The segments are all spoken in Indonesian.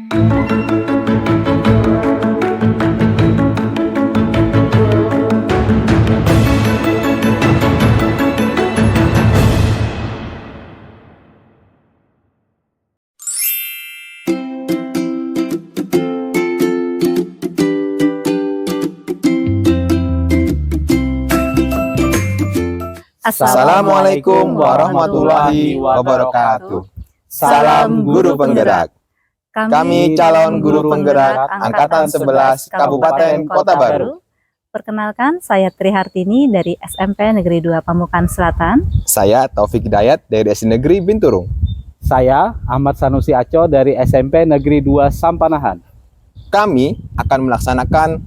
Assalamualaikum warahmatullahi wabarakatuh. Salam guru penggerak. Kami calon guru penggerak Angkatan 11 Kabupaten Kota Baru. Perkenalkan, saya Tri Hartini dari SMP Negeri 2 Pamukan Selatan. Saya Taufik Hidayat dari SD Negeri Binturung. Saya Ahmad Sanusi Aco dari SMP Negeri 2 Sampanahan. Kami akan melaksanakan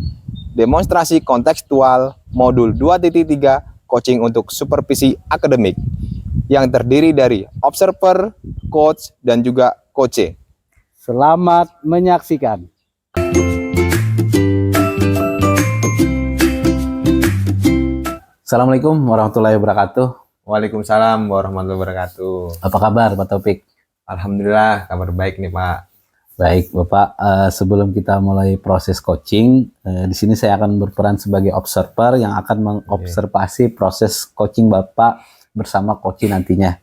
demonstrasi kontekstual modul 2.3 coaching untuk supervisi akademik yang terdiri dari observer, coach, dan juga coache. Selamat menyaksikan. Assalamualaikum warahmatullahi wabarakatuh. Waalaikumsalam warahmatullahi wabarakatuh. Apa kabar Pak Taufik? Alhamdulillah, kabar baik nih Pak. Baik Bapak, sebelum kita mulai proses coaching, di sini saya akan berperan sebagai observer yang akan mengobservasi proses coaching Bapak bersama coach nantinya.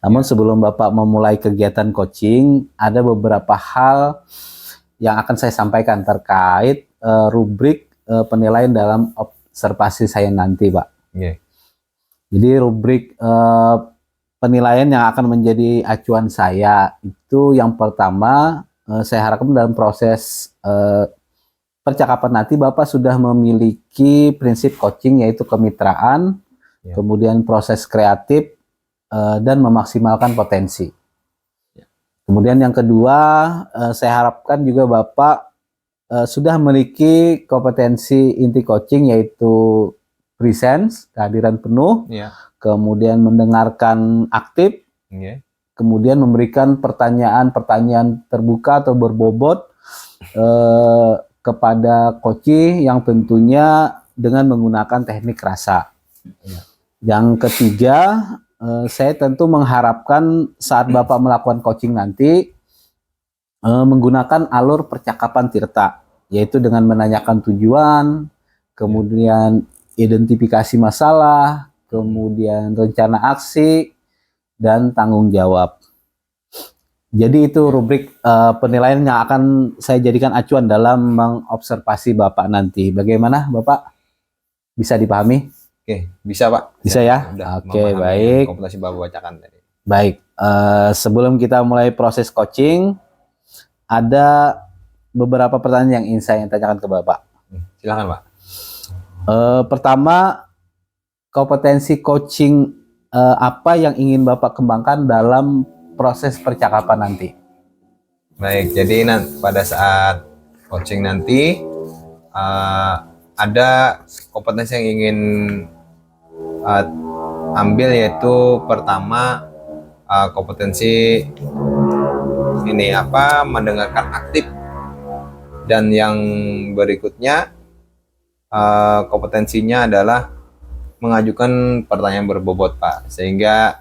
Namun sebelum Bapak memulai kegiatan coaching, ada beberapa hal yang akan saya sampaikan terkait rubrik penilaian dalam observasi saya nanti, Pak. Jadi rubrik penilaian yang akan menjadi acuan saya itu yang pertama, saya harapkan dalam proses percakapan nanti Bapak sudah memiliki prinsip coaching yaitu kemitraan, kemudian proses kreatif, dan memaksimalkan potensi. Kemudian yang kedua, saya harapkan juga Bapak sudah memiliki kompetensi inti coaching yaitu presence, kehadiran penuh, kemudian mendengarkan aktif, kemudian memberikan pertanyaan-pertanyaan terbuka atau berbobot kepada coach yang tentunya dengan menggunakan teknik rasa. Yang ketiga, saya tentu mengharapkan saat Bapak melakukan coaching nanti menggunakan alur percakapan tirta, yaitu dengan menanyakan tujuan, kemudian identifikasi masalah, kemudian rencana aksi, dan tanggung jawab. Jadi itu rubrik penilaian yang akan saya jadikan acuan dalam mengobservasi Bapak nanti. Bagaimana Bapak? Bisa dipahami? Oke, bisa Pak. Bisa ya? Oke, baik. Komputasi Bapak bacakan tadi. Baik, sebelum kita mulai proses coaching, ada beberapa pertanyaan yang ingin saya tanyakan ke Bapak. Silakan Pak. Pertama, kompetensi coaching apa yang ingin Bapak kembangkan dalam proses percakapan nanti? Baik, jadi pada saat coaching nanti ada kompetensi yang ingin ambil, yaitu pertama kompetensi ini mendengarkan aktif, dan yang berikutnya kompetensinya adalah mengajukan pertanyaan berbobot Pak, sehingga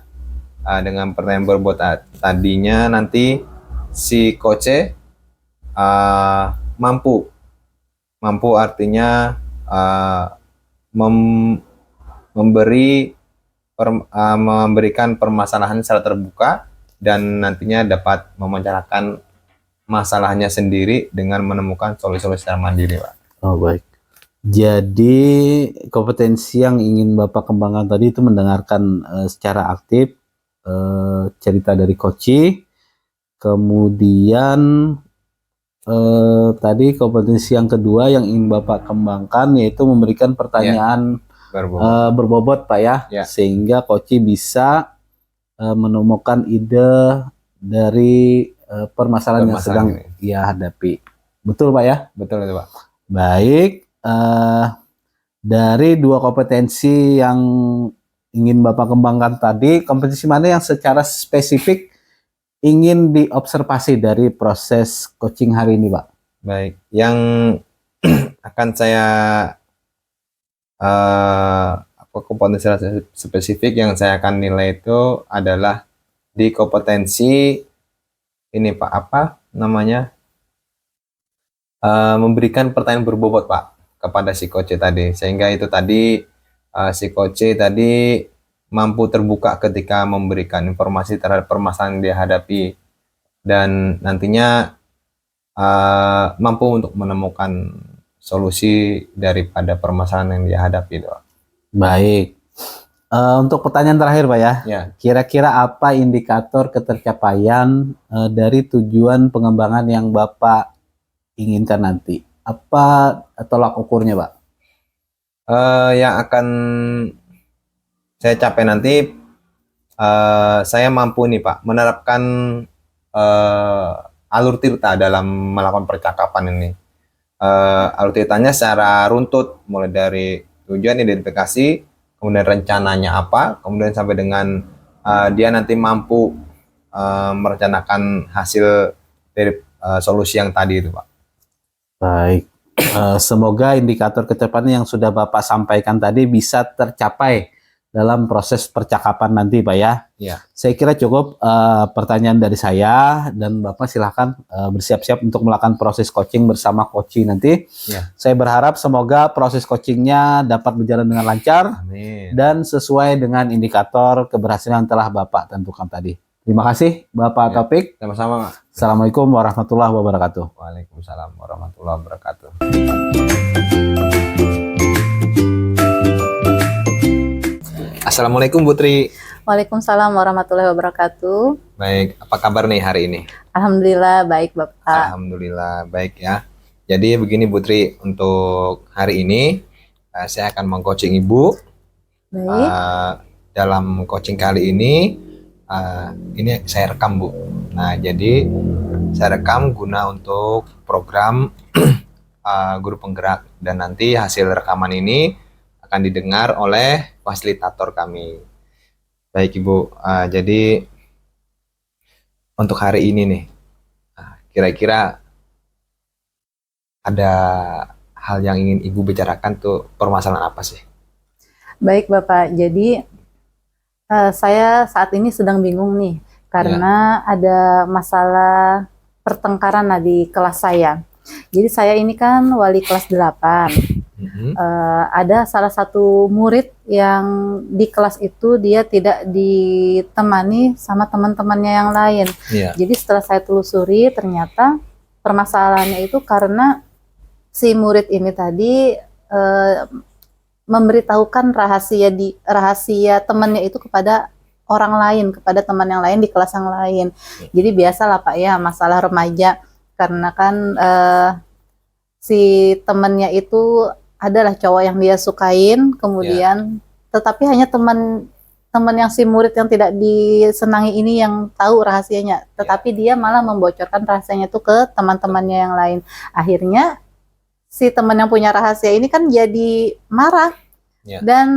dengan pertanyaan berbobot tadinya nanti si coach mampu artinya memberikan permasalahan secara terbuka, dan nantinya dapat memenjarakan masalahnya sendiri dengan menemukan solusi-solusi secara mandiri Pak. Oh baik. Jadi kompetensi yang ingin Bapak kembangkan tadi itu mendengarkan secara aktif cerita dari coach, kemudian tadi kompetensi yang kedua yang ingin Bapak kembangkan yaitu memberikan pertanyaan berbobot Pak ya, sehingga coach bisa menemukan ide dari permasalahan yang sedang ia hadapi. Betul Pak ya? Betul itu Pak. Baik. Dari dua kompetensi yang ingin Bapak kembangkan tadi, kompetensi mana yang secara spesifik ingin diobservasi dari proses coaching hari ini Pak? Baik, yang akan saya kompetensi spesifik yang saya akan nilai itu adalah di kompetensi ini Pak, apa namanya, memberikan pertanyaan berbobot Pak kepada si coach tadi, sehingga itu tadi si coach tadi mampu terbuka ketika memberikan informasi terhadap permasalahan yang dia hadapi, dan nantinya mampu untuk menemukan solusi daripada permasalahan yang dia hadapi itu Pak. Baik. Untuk pertanyaan terakhir Pak ya, Ya. kira-kira apa indikator ketercapaian dari tujuan pengembangan yang Bapak inginkan nanti? Apa tolak ukurnya Pak? Yang akan saya capai nanti, saya mampu nih Pak menerapkan alur tirta dalam melakukan percakapan ini. Alur tirtanya secara runtut, mulai dari tujuan, identifikasi, kemudian rencananya apa, kemudian sampai dengan dia nanti mampu merencanakan hasil dari solusi yang tadi itu Pak. Baik. Semoga indikator kecepatan yang sudah Bapak sampaikan tadi bisa tercapai dalam proses percakapan nanti Pak ya. Ya. Saya kira cukup pertanyaan dari saya, dan Bapak silahkan bersiap-siap untuk melakukan proses coaching bersama coaching nanti. Ya. Saya berharap semoga proses coachingnya dapat berjalan dengan lancar Amin. dan sesuai dengan indikator keberhasilan yang telah Bapak tentukan tadi. Terima kasih Bapak Ya. Taufik. Sama-sama Pak. Assalamualaikum warahmatullahi wabarakatuh. Waalaikumsalam warahmatullahi wabarakatuh. Assalamualaikum Putri. Waalaikumsalam warahmatullahi wabarakatuh. Baik, apa kabar nih hari ini? Alhamdulillah baik Bapak. Alhamdulillah baik ya. Jadi begini Putri, untuk hari ini saya akan mengcoaching Ibu. Baik. Dalam coaching kali ini saya rekam Bu. Nah, jadi saya rekam guna untuk program guru penggerak, dan nanti hasil rekaman ini akan didengar oleh fasilitator kami. Baik Ibu, jadi untuk hari ini nih, kira-kira ada hal yang ingin Ibu bicarakan tuh, permasalahan apa sih? Baik Bapak, jadi saya saat ini sedang bingung nih karena ada masalah pertengkaran lah di kelas saya. Jadi saya ini kan wali kelas 8. Ada salah satu murid yang di kelas itu dia tidak ditemani sama teman-temannya yang lain. Iya. Jadi setelah saya telusuri ternyata permasalahannya itu karena si murid ini tadi memberitahukan rahasia temannya itu kepada orang lain, kepada teman yang lain di kelas yang lain. Jadi biasalah Pak ya, masalah remaja, karena kan si temannya itu adalah cowok yang dia sukain, kemudian tetapi hanya teman yang si murid yang tidak disenangi ini yang tahu rahasianya, tetapi dia malah membocorkan rahasianya itu ke teman-temannya yang lain. Akhirnya si teman yang punya rahasia ini kan jadi marah dan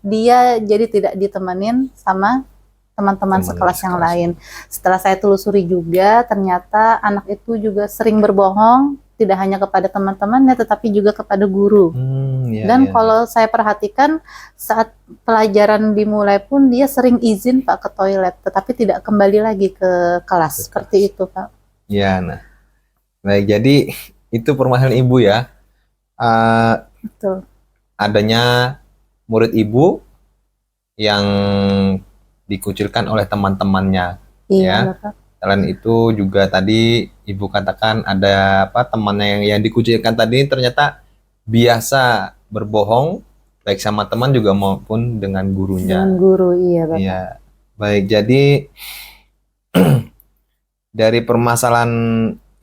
dia jadi tidak ditemenin sama teman-teman sekelas yang lain. Setelah saya telusuri juga, ternyata anak itu juga sering berbohong, tidak hanya kepada teman-temannya tetapi juga kepada guru. Dan kalau saya perhatikan saat pelajaran dimulai pun dia sering izin Pak ke toilet, tetapi tidak kembali lagi ke kelas. Seperti itu Pak. Ya, nah. Baik, jadi itu permasalahan Ibu ya. Betul. Adanya murid Ibu yang dikucilkan oleh teman-temannya. Iya, Bapak. Selain itu juga tadi Ibu katakan ada temannya yang dikucilkan tadi ternyata biasa berbohong, baik sama teman juga maupun dengan gurunya. Dengan guru, iya Bapak. Iya. Baik, jadi dari permasalahan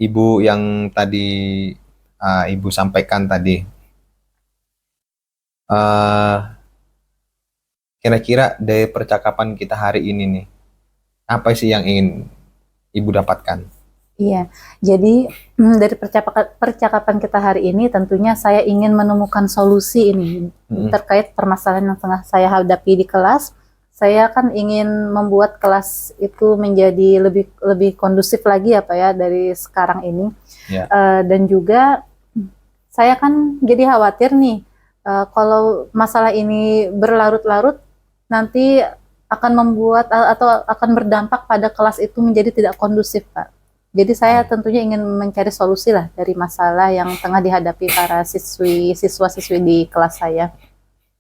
Ibu yang tadi Ibu sampaikan tadi, kira-kira dari percakapan kita hari ini nih, apa sih yang ingin Ibu dapatkan? Iya, jadi dari percakapan kita hari ini tentunya saya ingin menemukan solusi ini terkait permasalahan yang tengah saya hadapi di kelas. Saya kan ingin membuat kelas itu menjadi lebih kondusif lagi ya Pak ya dari sekarang ini. Dan juga saya kan jadi khawatir nih kalau masalah ini berlarut-larut nanti akan membuat atau akan berdampak pada kelas itu menjadi tidak kondusif Pak. Jadi saya tentunya ingin mencari solusi lah dari masalah yang tengah dihadapi para siswa-siswi di kelas saya.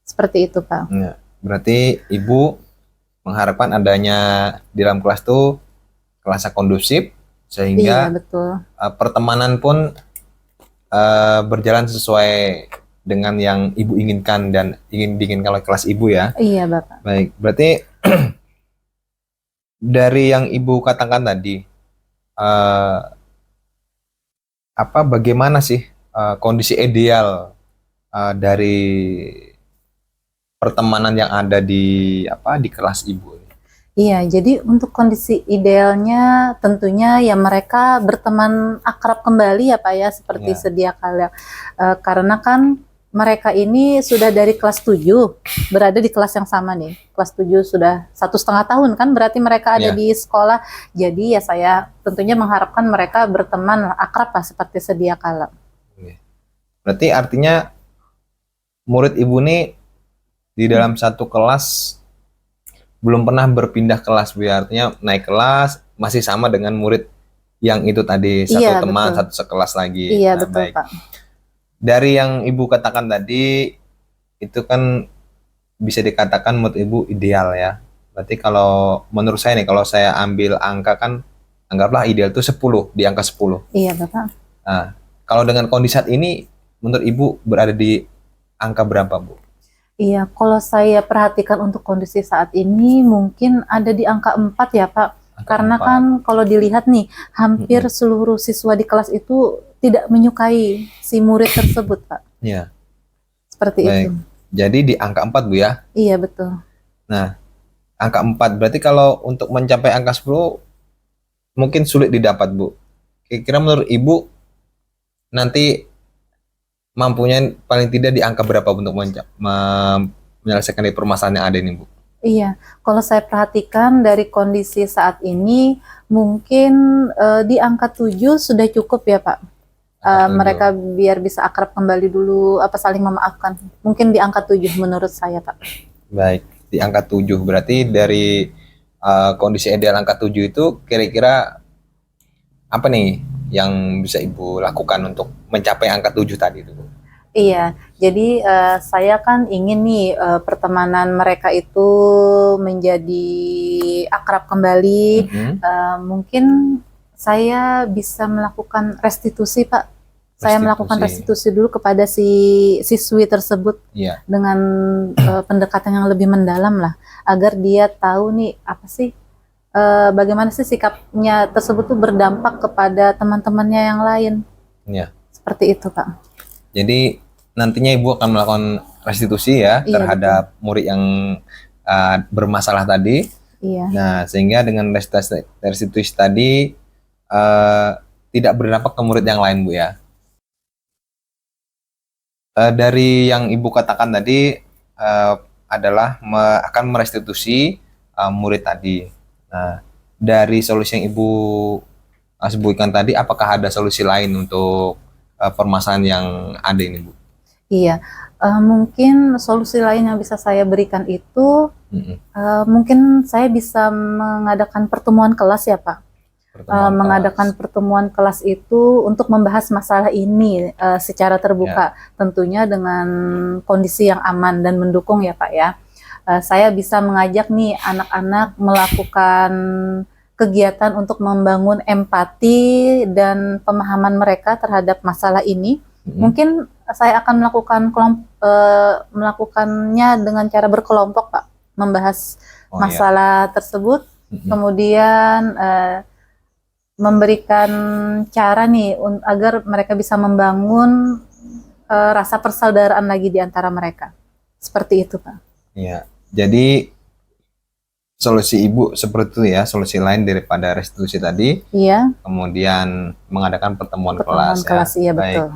Seperti itu, Pak. Ya, berarti Ibu mengharapkan adanya di dalam kelas tuh kelasnya kondusif Iya, sehingga betul. pertemanan pun berjalan sesuai dengan yang Ibu inginkan dan ingin diinginkan oleh kelas Ibu ya. Iya, Bapak. Baik, berarti dari yang Ibu katakan tadi, bagaimana sih kondisi ideal dari pertemanan yang ada di kelas Ibu? Iya, jadi untuk kondisi idealnya tentunya ya mereka berteman akrab kembali ya Pak ya, seperti Ya. sedia kala. Karena kan mereka ini sudah dari kelas 7 berada di kelas yang sama nih. Kelas 7 sudah 1,5 tahun kan, berarti mereka ada Ya. di sekolah. Jadi ya saya tentunya mengharapkan mereka berteman akrab lah seperti sedia kala. Berarti artinya murid Ibu nih di dalam satu kelas belum pernah berpindah kelas, Bu, ya? Artinya naik kelas masih sama dengan murid yang itu tadi, satu Iya, teman, betul. satu sekelas lagi. Iya, Nah, betul baik. Pak. Dari yang Ibu katakan tadi, itu kan bisa dikatakan menurut Ibu ideal ya. Berarti kalau menurut saya nih, kalau saya ambil angka kan, anggaplah ideal itu 10, di angka 10. Iya, Bapak. Nah, kalau dengan kondisi saat ini, menurut Ibu berada di angka berapa, Bu? Iya, kalau saya perhatikan untuk kondisi saat ini mungkin ada di angka 4 ya Pak. Angka Karena 4. kan kalau dilihat nih, hampir seluruh siswa di kelas itu tidak menyukai si murid tersebut Pak. Ya, Seperti baik. itu. Jadi di angka 4, Bu, ya. Iya, betul. Nah, angka 4 berarti kalau untuk mencapai angka 10 mungkin sulit didapat, Bu. Kira-kira menurut Ibu nanti mampunya paling tidak di angka berapa untuk menyelesaikan di permasalahan yang ada ini, Bu? Iya, kalau saya perhatikan dari kondisi saat ini mungkin di angka 7 sudah cukup ya Pak. Angka 7. Mereka biar bisa akrab kembali dulu, saling memaafkan. Mungkin di angka 7 menurut saya Pak. Baik, di angka 7 berarti dari kondisi ideal angka 7 itu kira-kira apa nih yang bisa Ibu lakukan untuk mencapai angka 7 tadi itu, Bu? Iya, jadi saya kan ingin nih pertemanan mereka itu menjadi akrab kembali. Mungkin saya bisa melakukan restitusi, Pak. Saya melakukan restitusi dulu kepada si siswi tersebut Iya. dengan pendekatan yang lebih mendalam lah, agar dia tahu nih apa sih bagaimana sih sikapnya tersebut tuh berdampak kepada teman-temannya yang lain. Iya. Seperti itu, Pak. Jadi nantinya Ibu akan melakukan restitusi ya Iya, terhadap murid yang bermasalah tadi. Iya. Nah, sehingga dengan restitusi tadi tidak berdampak ke murid yang lain, Bu, ya. Dari yang Ibu katakan tadi adalah akan merestitusi murid tadi. Nah, dari solusi yang Ibu sebutkan tadi, apakah ada solusi lain untuk permasalahan yang ada ini, Bu? Iya, mungkin solusi lain yang bisa saya berikan itu mungkin saya bisa mengadakan pertemuan kelas ya Pak. Mengadakan pertemuan kelas itu untuk membahas masalah ini secara terbuka, tentunya dengan kondisi yang aman dan mendukung ya Pak ya. Saya bisa mengajak nih anak-anak melakukan kegiatan untuk membangun empati dan pemahaman mereka terhadap masalah ini. Mungkin saya akan melakukannya dengan cara berkelompok Pak, membahas masalah tersebut, kemudian memberikan cara nih agar mereka bisa membangun rasa persaudaraan lagi di antara mereka. Seperti itu, Pak. Iya. Jadi solusi Ibu seperti itu ya, solusi lain daripada restitusi tadi. Iya. Kemudian mengadakan pertemuan Pertemuan kelas, ya. Iya betul.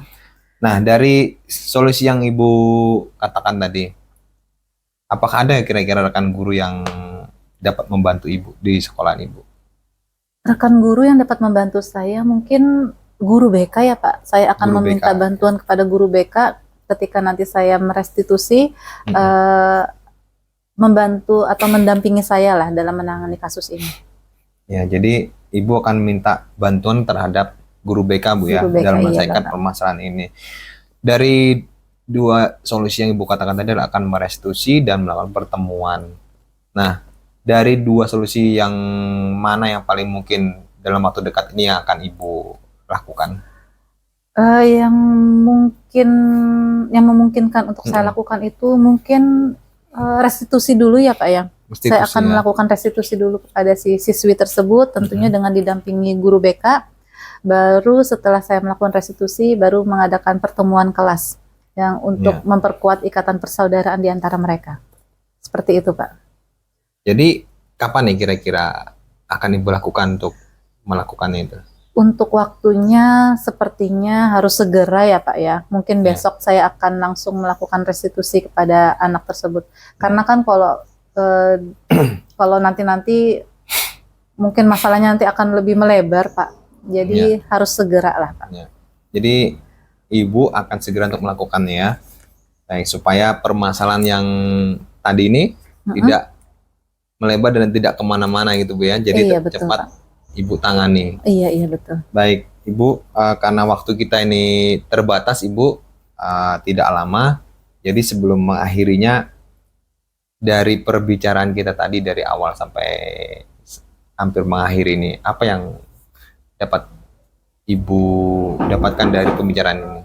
Nah, dari solusi yang Ibu katakan tadi, apakah ada kira-kira rekan guru yang dapat membantu Ibu di sekolahan Ibu? Rekan guru yang dapat membantu saya mungkin guru BK ya Pak. Saya akan Guru meminta BK. bantuan kepada guru BK ketika nanti saya merestitusi, membantu atau mendampingi saya lah dalam menangani kasus ini. Ya, jadi Ibu akan minta bantuan terhadap guru BK Bu ya, Guru BK, dalam iya, menyelesaikan Bapak. permasalahan ini. Dari dua solusi yang Ibu katakan tadi adalah akan merestitusi dan melakukan pertemuan. Nah, dari dua solusi yang mana yang paling mungkin dalam waktu dekat ini yang akan Ibu lakukan? Yang mungkin yang memungkinkan untuk saya lakukan itu mungkin restitusi dulu ya Pak ya. Saya Restitusi akan ya. melakukan restitusi dulu kepada si siswi tersebut, tentunya dengan didampingi guru BK. Baru setelah saya melakukan restitusi, baru mengadakan pertemuan kelas yang untuk memperkuat ikatan persaudaraan di antara mereka. Seperti itu Pak. Jadi kapan nih kira-kira akan Ibu lakukan untuk melakukan itu? Untuk waktunya sepertinya harus segera ya Pak ya. Mungkin besok saya akan langsung melakukan restitusi kepada anak tersebut. Karena kan kalau nanti mungkin masalahnya nanti akan lebih melebar Pak. Jadi harus segera lah Pak. Jadi Ibu akan segera untuk melakukannya ya. Baik, supaya permasalahan yang tadi ini tidak melebar dan tidak kemana-mana gitu Bu ya. Jadi betul, cepat Pak. Ibu tangani. Iya betul. Baik, Ibu, karena waktu kita ini terbatas, Ibu, tidak lama. Jadi sebelum mengakhirinya, dari perbicaraan kita tadi dari awal sampai hampir mengakhiri ini, apa yang dapat Ibu dapatkan dari pembicaraan ini?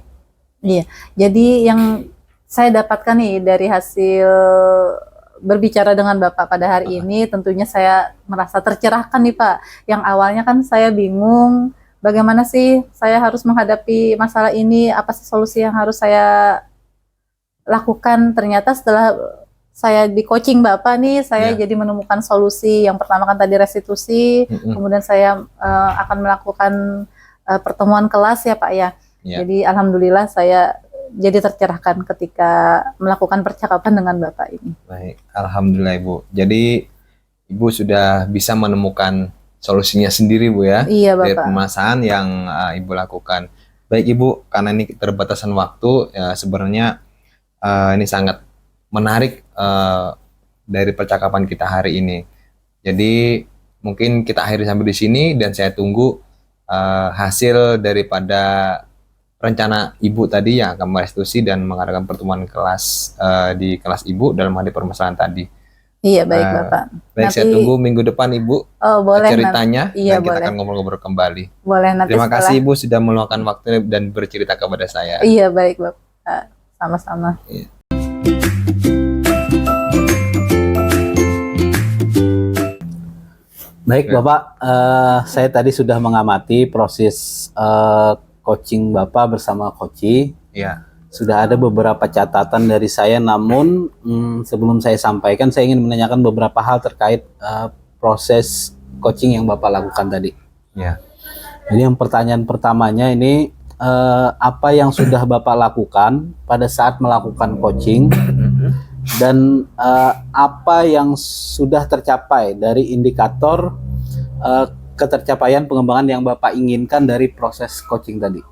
Iya, jadi yang saya dapatkan nih dari hasil berbicara dengan Bapak pada hari ini, tentunya saya merasa tercerahkan nih Pak. Yang awalnya kan saya bingung, bagaimana sih saya harus menghadapi masalah ini, apa sih solusi yang harus saya lakukan. Ternyata setelah saya di coaching Bapak nih, saya jadi menemukan solusi. Yang pertama kan tadi restitusi, kemudian saya akan melakukan pertemuan kelas ya Pak ya. Jadi alhamdulillah saya jadi tercerahkan ketika melakukan percakapan dengan Bapak ini. Baik, alhamdulillah Ibu. Jadi Ibu sudah bisa menemukan solusinya sendiri Bu ya. Iya Bapak. Dari permasalahan yang Ibu lakukan. Baik Ibu, karena ini keterbatasan waktu, ya sebenarnya ini sangat menarik dari percakapan kita hari ini. Jadi mungkin kita akhiri sampai di sini dan saya tunggu hasil daripada rencana Ibu tadi yang akan merestitusi dan mengadakan pertemuan kelas di kelas Ibu dalam menghadapi permasalahan tadi. Iya baik Bapak. Baik, nanti, saya tunggu minggu depan Ibu boleh, ceritanya nanti, iya, dan kita boleh. akan ngobrol-ngobrol kembali. Boleh nanti. Terima kasih Ibu sudah meluangkan waktu dan bercerita kepada saya. Iya baik Bapak, sama-sama. Iya. Baik Bapak, saya tadi sudah mengamati proses coaching Bapak bersama Koci. Ya. Sudah ada beberapa catatan dari saya, namun sebelum saya sampaikan, saya ingin menanyakan beberapa hal terkait proses coaching yang Bapak lakukan tadi. Ya. Jadi yang pertanyaan pertamanya ini, apa yang sudah Bapak lakukan pada saat melakukan coaching, dan apa yang sudah tercapai dari indikator ketercapaian pengembangan yang Bapak inginkan dari proses coaching tadi?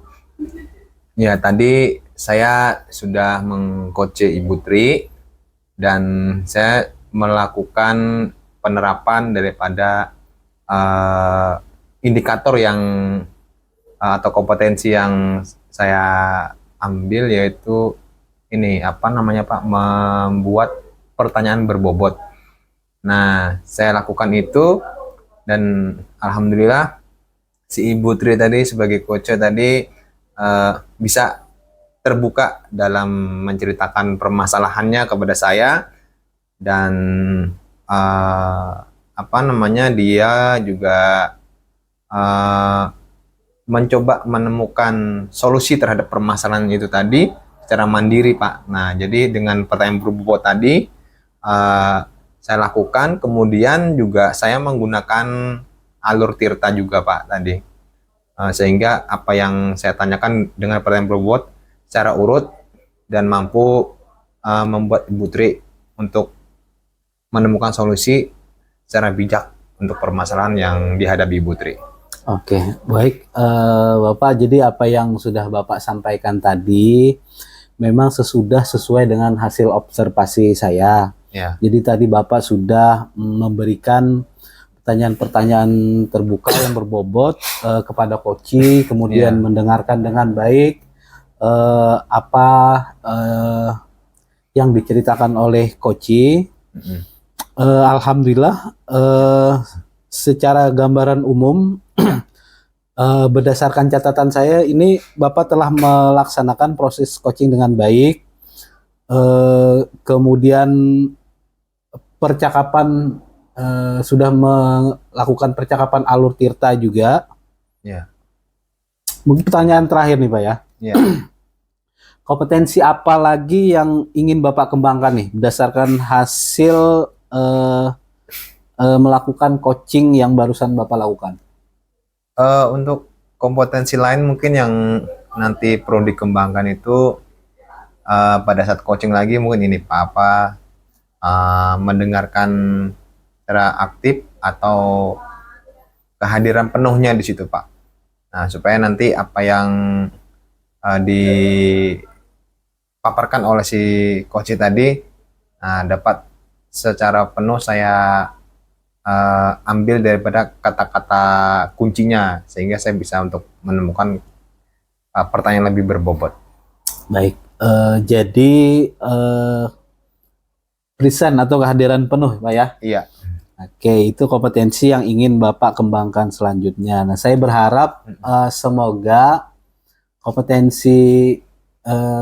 Ya, tadi saya sudah mengcoach Ibu Tri dan saya melakukan penerapan daripada indikator yang atau kompetensi yang saya ambil, yaitu ini apa namanya Pak, membuat pertanyaan berbobot. Nah, saya lakukan itu dan alhamdulillah si Ibu Tri tadi sebagai coach tadi bisa terbuka dalam menceritakan permasalahannya kepada saya dan apa namanya, dia juga mencoba menemukan solusi terhadap permasalahan itu tadi secara mandiri Pak. Nah, jadi dengan pertanyaan berbobot tadi saya lakukan, kemudian juga saya menggunakan alur tirta juga Pak tadi. Sehingga apa yang saya tanyakan dengan pertanyaan berbobot secara urut dan mampu membuat Ibu Tri untuk menemukan solusi secara bijak untuk permasalahan yang dihadapi Ibu Tri. Oke, baik Bapak, jadi apa yang sudah Bapak sampaikan tadi memang sesuai dengan hasil observasi saya. Ya. Jadi tadi Bapak sudah memberikan pertanyaan-pertanyaan terbuka yang berbobot kepada koci, kemudian mendengarkan dengan baik apa yang diceritakan oleh koci. Alhamdulillah, secara gambaran umum berdasarkan catatan saya ini Bapak telah melaksanakan proses coaching dengan baik. Kemudian percakapan sudah melakukan percakapan alur tirta juga. Ya. Mungkin pertanyaan terakhir nih Pak ya. Ya. Kompetensi apa lagi yang ingin Bapak kembangkan nih berdasarkan hasil melakukan coaching yang barusan Bapak lakukan? Untuk kompetensi lain mungkin yang nanti perlu dikembangkan itu pada saat coaching lagi mungkin ini Pak, mendengarkan secara aktif atau kehadiran penuhnya di situ Pak. Nah, supaya nanti apa yang dipaparkan oleh si coach tadi dapat secara penuh saya ambil daripada kata-kata kuncinya sehingga saya bisa untuk menemukan pertanyaan lebih berbobot. Baik, jadi present atau kehadiran penuh Pak ya? Iya. Oke, itu kompetensi yang ingin Bapak kembangkan selanjutnya. Nah, saya berharap semoga kompetensi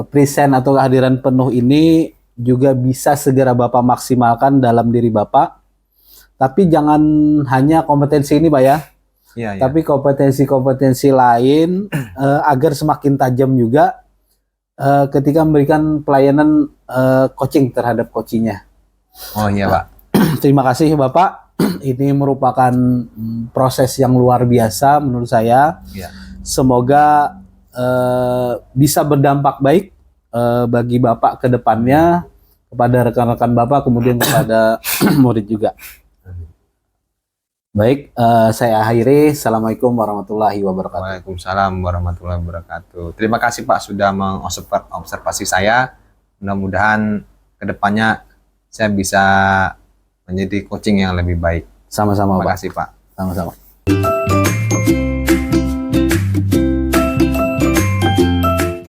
present atau kehadiran penuh ini juga bisa segera Bapak maksimalkan dalam diri Bapak. Tapi jangan hanya kompetensi ini Pak ya, Iya, tapi kompetensi-kompetensi lain agar semakin tajam juga ketika memberikan pelayanan coaching terhadap coachingnya. Oh iya Pak. Terima kasih Bapak. Ini merupakan proses yang luar biasa menurut saya. Iya. Semoga bisa berdampak baik bagi Bapak ke depannya, kepada rekan-rekan Bapak, kemudian kepada murid juga. Baik, saya akhiri. Assalamualaikum warahmatullahi wabarakatuh. Waalaikumsalam warahmatullahi wabarakatuh. Terima kasih Pak sudah mengobservasi saya. Mudah-mudahan kedepannya saya bisa menjadi coaching yang lebih baik. Sama-sama Terima Pak. kasih Pak. Sama-sama.